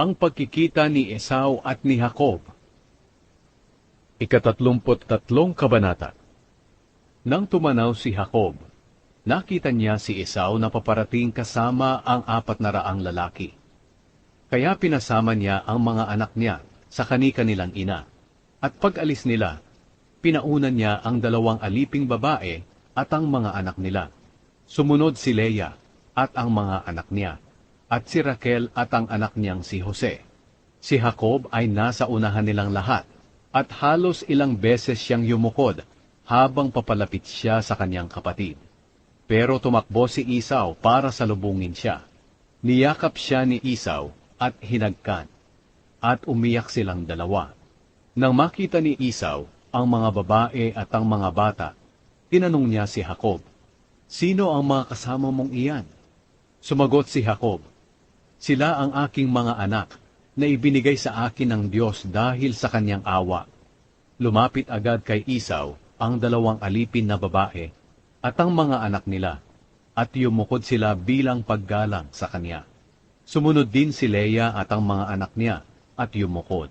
Ang pagkikita ni Esau at ni Jacob. Ika-33 kabanata. Nang tumanaw si Jacob, nakita niya si Esau na paparating kasama ang 400 lalaki. Kaya pinasama niya ang mga anak niya sa kani-kanilang ina. At pag-alis nila, pinaunan niya ang 2 aliping babae at ang mga anak nila. Sumunod si Leah at ang mga anak niya, at si Raquel at ang anak niyang si Jose. Si Jacob ay nasa unahan nilang lahat, at halos ilang beses siyang yumukod habang papalapit siya sa kanyang kapatid. Pero tumakbo si Esau para salubungin siya. Niyakap siya ni Esau at hinagkan, at umiyak silang dalawa. Nang makita ni Esau ang mga babae at ang mga bata, tinanong niya si Jacob, "Sino ang mga kasama mong iyan?" Sumagot si Jacob, "Sila ang aking mga anak na ibinigay sa akin ng Diyos dahil sa kanyang awa." Lumapit agad kay Esau ang 2 alipin na babae at ang mga anak nila, at yumukod sila bilang paggalang sa kanya. Sumunod din si Leah at ang mga anak niya, at yumukod.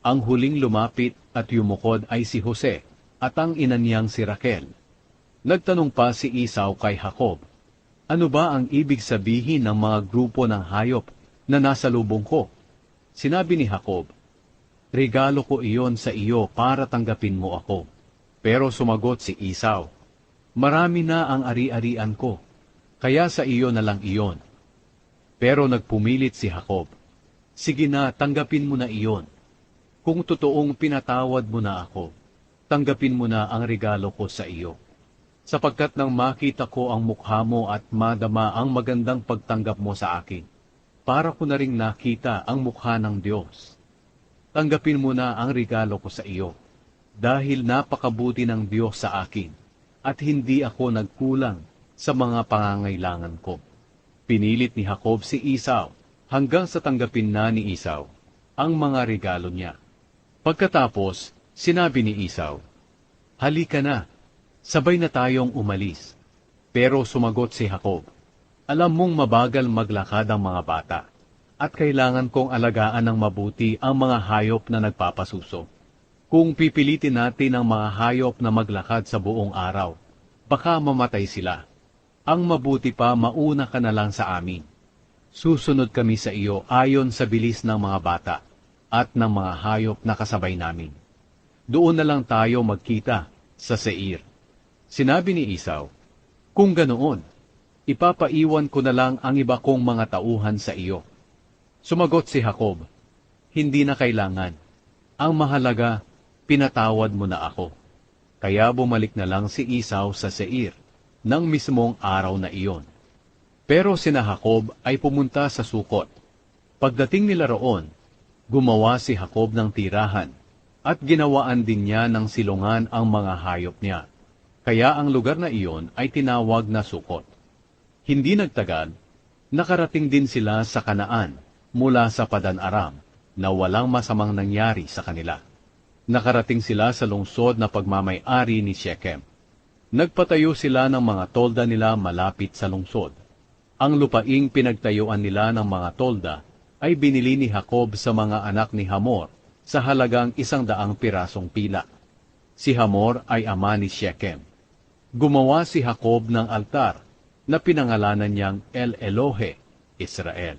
Ang huling lumapit at yumukod ay si Jose at ang ina niyang si Raquel. Nagtanong pa si Esau kay Jacob, "Ano ba ang ibig sabihin ng mga grupo ng hayop na nasa lubong ko?" Sinabi ni Jacob, "Regalo ko iyon sa iyo para tanggapin mo ako." Pero sumagot si Esau, "Marami na ang ari-arian ko, kaya sa iyo na lang iyon." Pero nagpumilit si Jacob, "Sige na, tanggapin mo na iyon. Kung totoong pinatawad mo na ako, tanggapin mo na ang regalo ko sa iyo. Sapagkat nang makita ko ang mukha mo at madama ang magandang pagtanggap mo sa akin, para ko na ring nakita ang mukha ng Diyos. Tanggapin mo na ang regalo ko sa iyo, dahil napakabuti ng Diyos sa akin, at hindi ako nagkulang sa mga pangangailangan ko." Pinilit ni Jacob si Esau, hanggang sa tanggapin na ni Esau ang mga regalo niya. Pagkatapos, sinabi ni Esau, "Halika na, sabay na tayong umalis." Pero sumagot si Jacob, "Alam mong mabagal maglakad ang mga bata, at kailangan kong alagaan ng mabuti ang mga hayop na nagpapasuso. Kung pipilitin natin ang mga hayop na maglakad sa buong araw, baka mamatay sila. Ang mabuti pa, mauna ka na lang sa amin. Susunod kami sa iyo ayon sa bilis ng mga bata at ng mga hayop na kasabay namin. Doon na lang tayo magkita sa Seir." Sinabi ni Esau, "Kung ganoon, ipapaiwan ko na lang ang iba kong mga tauhan sa iyo." Sumagot si Jacob, "Hindi na kailangan. Ang mahalaga, pinatawad mo na ako." Kaya bumalik na lang si Esau sa Seir ng mismong araw na iyon. Pero sina Jacob ay pumunta sa Sukot. Pagdating nila roon, gumawa si Jacob ng tirahan, at ginawaan din niya ng silungan ang mga hayop niya. Kaya ang lugar na iyon ay tinawag na Sukot. Hindi nagtagal, nakarating din sila sa Kanaan mula sa Padan-aram, na walang masamang nangyari sa kanila. Nakarating sila sa lungsod na pagmamay-ari ni Shechem. Nagpatayo sila ng mga tolda nila malapit sa lungsod. Ang lupaing pinagtayuan nila ng mga tolda ay binili ni Jacob sa mga anak ni Hamor sa halagang 100 pirasong pila. Si Hamor ay ama ni Shechem. Gumawa si Jacob ng altar na pinangalanan niyang El Elohe, Israel.